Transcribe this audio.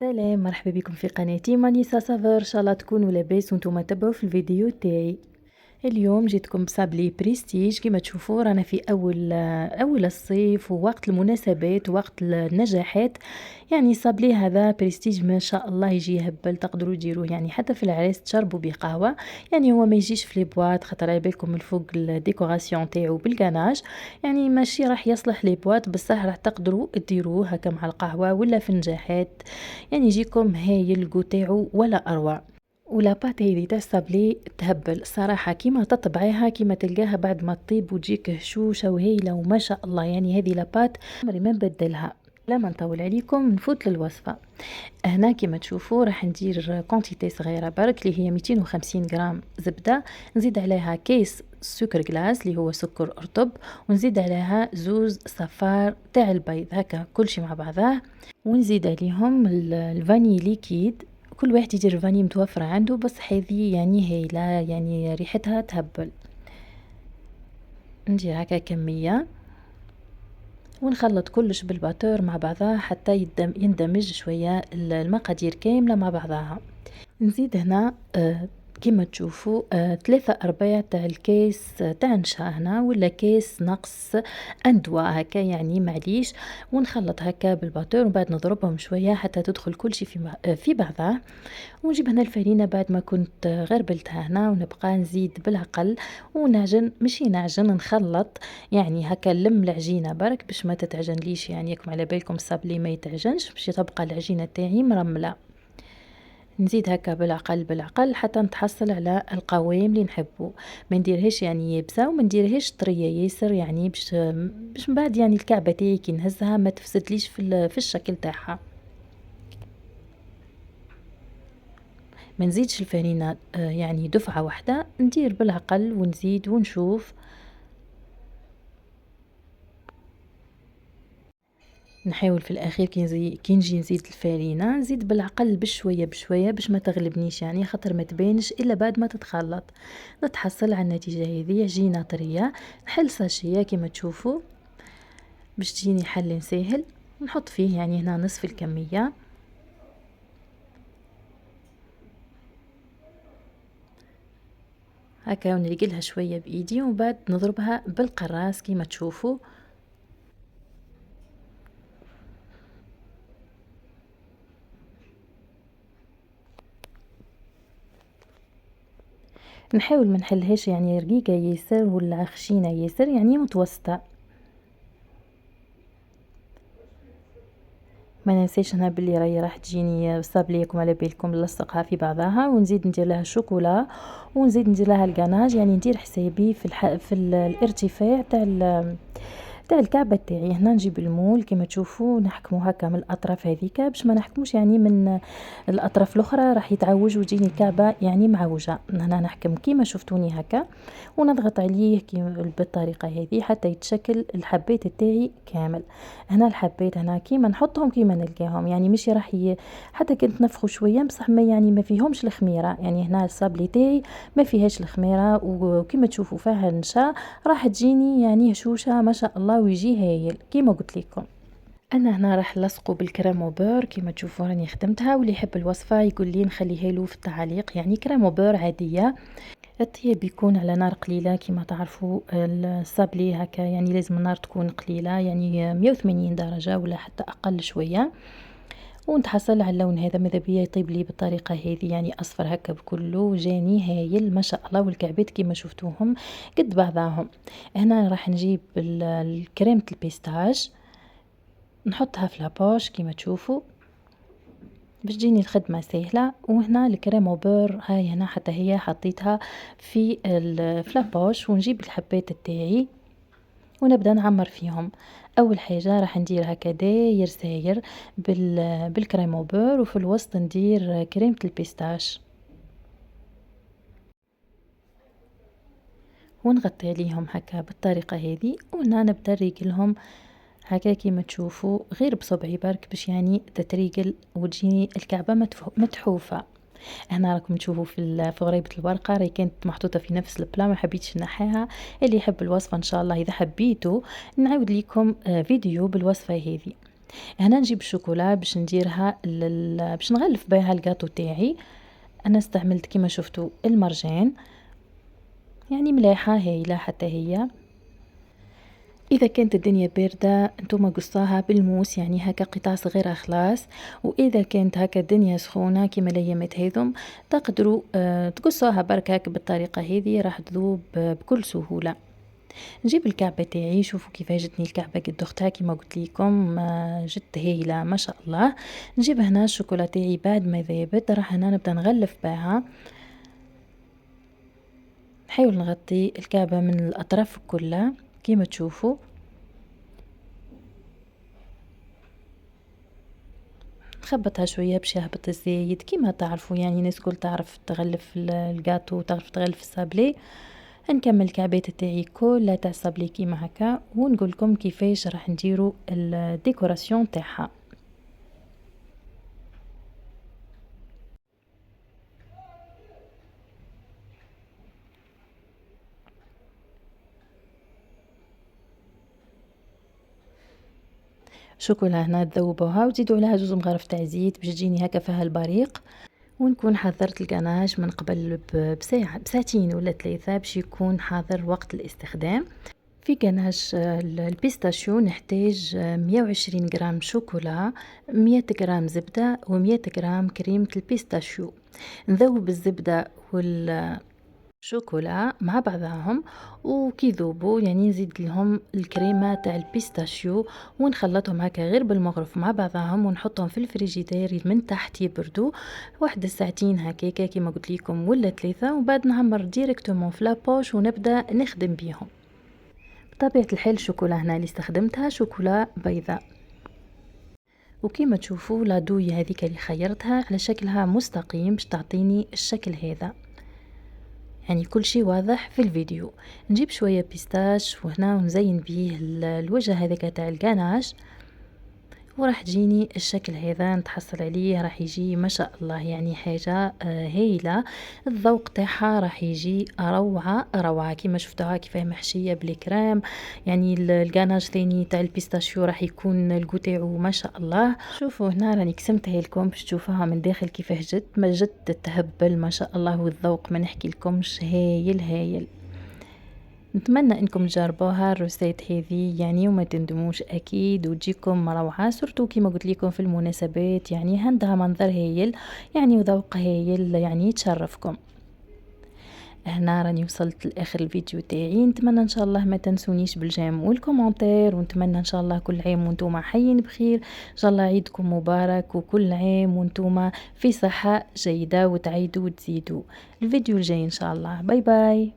سلام، مرحبا بكم في قناتي مانيسا سافر. ان شاء الله تكونوا لاباس وانتم تبعوا في الفيديو تاعي. اليوم جيتكم بصابلي بريستيج. كما تشوفوا رانا في اول الصيف ووقت المناسبات ووقت النجاحات. يعني صابلي هذا بريستيج ما شاء الله يجي يهبل، تقدروا تديروه يعني حتى في العريس تشربوا بقهوه. يعني هو ما يجيش في لي بواط، خاطر على بالكم من فوق الديكوراسيون تاعو بالغناج. يعني ماشي راح يصلح لي بواط، بصح راح تقدروا ديروه هكا مع القهوه ولا في نجاحات. يعني يجيكم هايل الجو تاعو ولا اروع. ولا بات هذي تاع الصابلي تهبل صراحة، كيما تطبعيها كيما تلقاها بعد ما تطيب وتجيك هشوشة وهيلة وما شاء الله. يعني هذه لابات عمري ما نبدلها. لا ما نطول عليكم نفوت للوصفة. هنا كيما تشوفوا راح ندير كونتيتي صغيرة برك اللي هي 250 غرام زبدة. نزيد عليها كيس سكر جلاس اللي هو سكر رطب، ونزيد عليها زوز صفار تاع البيض هكا كلشي مع بعضاه. ونزيد عليهم الفاني ليكيد. كل واحد يدير الفاني متوفرة عنده، بس هذه يعني هايلة، يعني ريحتها تهبل. ندير هكا كمية ونخلط كلش بالباتور مع بعضها حتى يندمج شوية المقادير كاملة مع بعضها. نزيد هنا كما تشوفوا 3/4 تاع الكيس تاع نشا هنا، ولا كيس نقص اندواء هكا يعني معليش. ونخلط هكا بالباتور ومن بعد نضربهم شويه حتى تدخل كل شيء في بعضه. ونجيب هنا الفرينه بعد ما كنت غربلتها هنا، ونبقى نزيد بالعقل ونعجن، ماشي نعجن نخلط. يعني هكا لم العجينه برك باش ما تتعجنليش، يعني ياكم على بالكم الصابلي ما يتعجنش باش تبقى العجينه تاعي مرمله. نزيد هكا بالعقل بالعقل حتى نتحصل على القوام اللي نحبه. ما نديرهاش يعني يابسه وما نديرهاش طريه ياسر، يعني باش من بعد يعني الكعبه تاعي كي نهزها ما تفسدليش في الشكل تاعها. ما نزيدش الفرينه يعني دفعه واحده، ندير بالعقل ونزيد ونشوف. نحاول في الاخير كي نجي نزيد الفرينه نزيد بالعقل بشويه بشويه باش ما تغلبنيش، يعني خاطر ما تبانش الا بعد ما تتخلط. نتحصل على النتيجه هذه، عجينه طريه. نحل ساشيه كما تشوفوا باش تجيني حل ساهل. نحط فيه يعني هنا نصف الكميه هكا، ونرقلها شويه بايدي ومن بعد نضربها بالقراص كما تشوفوا. نحاول ما نحلهاش يعني رقيقه ياسر ولا خشينه ياسر، يعني متوسطه. ما ننساش هنا باللي راح تجيني صابليكم على بالكم نلصقها في بعضها، ونزيد ندير لها الشوكولا، ونزيد ندير لها الغناج. يعني ندير حسابي في الارتفاع تاع الكعبه تاعي. هنا نجيب المول كما تشوفوا نحكمو هكا من الاطراف هذيك باش ما نحكموش يعني من الاطراف الاخرى راح يتعوج وتجيني الكعبه يعني معوجه. هنا نحكم كيما شفتوني هكا ونضغط عليه بالطريقه هذه حتى يتشكل الحبات تاعي كامل. هنا الحبات هنا كيما نحطهم كيما نلقاهم، يعني مش راح حتى كنت نفخوا شويه بصح ما يعني ما فيهمش الخميره. يعني هنا الصابلي تاعي ما فيهاش الخميره، وكما تشوفوا فيها النشا راح تجيني يعني هشوشه ما شاء الله ويجي هايل كيما قلت لكم. انا هنا راح نلصقه بالكريم وبور كيما تشوفوا راني خدمتها، واللي يحب الوصفه يقول لي نخليها له في التعليق. يعني كريم وبور عاديه. الطياب يكون على نار قليله كيما تعرفوا الصابلي هكا، يعني لازم النار تكون قليله يعني 180 درجه ولا حتى اقل شويه. ونتحصل على اللون هذا، ماذا بيا يطيب لي بالطريقه هذه، يعني اصفر هكا بكله جاني هايل ما شاء الله. والكعبات كيما شفتوهم قد بعضاهم. هنا راح نجيب الكريمه البيستاج نحطها في لابوش كيما تشوفوا باش تجيني الخدمه سهله. وهنا الكريم وبور هاي هنا حتى هي حطيتها في لابوش. ونجيب الحبات تاعي ونبدا نعمر فيهم. اول حاجه راح ندير هكا داير ساير بالكريم وبور، وفي الوسط ندير كريمه البيستاش ونغطي عليهم هكا بالطريقه هذه. وهنا نبدا نريقلهم هكا كيما تشوفوا غير بصبعي برك باش يعني تتريقل وتجيني الكعبه متحوفه. هنا راكم تشوفوا في غريبه الورقه راهي كانت محطوطه في نفس البلا، ما حبيتش نحيها. اللي يحب الوصفه ان شاء الله اذا حبيتوا نعاود لكم فيديو بالوصفه هذه. هنا نجيب الشوكولا باش نديرها باش نغلف بها الجاتو تاعي. انا استعملت كيما شفتوا المرجان، يعني ملاحة هايلة حتى هي. اذا كانت الدنيا باردة انتم قصاها بالموس، يعني هكا قطع صغيرة خلاص. واذا كانت هكا الدنيا سخونة كيما الايامات هذم تقدروا تقصوها برك هكا بالطريقة هذه، راح تذوب بكل سهولة. نجيب الكعبة تاعي، شوفوا كيف جتني الكعبة قد اختها كيما قلت لكم، جت هايلة ما شاء الله. نجيب هنا الشوكولا تاعي بعد ما ذابت، راح هنا نبدا نغلف بها. نحاول نغطي الكعبة من الاطراف كلها كيما تشوفوا. نخبطها شوية باش يهبط الزايد كيما تعرفوا، يعني ناس كل تعرف تغلف الجاتو، تعرف تغلف الصابلي. نكمل الكعبات تاعي كلها تاع الصابلي كيما هكا، ونقول لكم كيفاش راح نديروا الديكوراسيون تاعها. شوكولا هنا تذوبوها وتزيدوا عليها زوز مغارف تاع زيت باش تجيني هكا فيها البريق. ونكون حضرت الكناش من قبل بساعة بساعتين ولا 3 باش يكون حاضر وقت الاستخدام. في كناش البيستاشيو نحتاج 120 جرام شوكولا، 100 جرام زبدة و100 جرام كريمة البيستاشيو. نذوب الزبدة شوكولا مع بعضهم، وكي يذوبوا يعني نزيد لهم الكريمه تاع البيستاشيو ونخلطهم هكا غير بالمغرف مع بعضهم، ونحطهم في الفريجيدير من تحت يبردوا واحد ساعتين هكاكا كيما قلت لكم ولا 3، وبعد نعمر ديريكتومون في لابوش ونبدا نخدم بيهم. بطبيعه الحال الشوكولا هنا اللي استخدمتها شوكولا بيضاء، وكيما تشوفوا لا دوي هذيك اللي خيرتها على شكلها مستقيم باش تعطيني الشكل هذا، يعني كل شيء واضح في الفيديو. نجيب شوية بيستاش وهنا ونزين بيه الوجه هذاك تاع الكناش، وراح تجيني الشكل هذا نتحصل عليه، راح يجي ما شاء الله يعني حاجة هايلة. الذوق تاعها راح يجي روعة روعة كيما شفتوها كيفاه محشية بالكريم، يعني الكناش ثاني تاع البيستاشيو راح يكون الكو تاعو ما شاء الله. شوفوا هنا راني قسمتها لكم باش تشوفوها من داخل كيفاه جت، ما جت تهبل ما شاء الله، والذوق ما نحكي لكمش هايل هايل. نتمنى انكم تجربوها الروسيت هذه يعني وما تندموش اكيد، وتجيكم روعه سورتو كيما قلت لكم في المناسبات، يعني عندها منظر هايل يعني وذوق هايل يعني تشرفكم. هنا راني وصلت لاخر الفيديو تاعي، نتمنى ان شاء الله ما تنسونيش بالجيم والكومنتير، ونتمنى ان شاء الله كل عام وانتم حيين بخير، ان شاء الله عيدكم مبارك وكل عام وانتم في صحه جيده وتعيدوا وتزيدوا. الفيديو الجاي ان شاء الله، باي باي.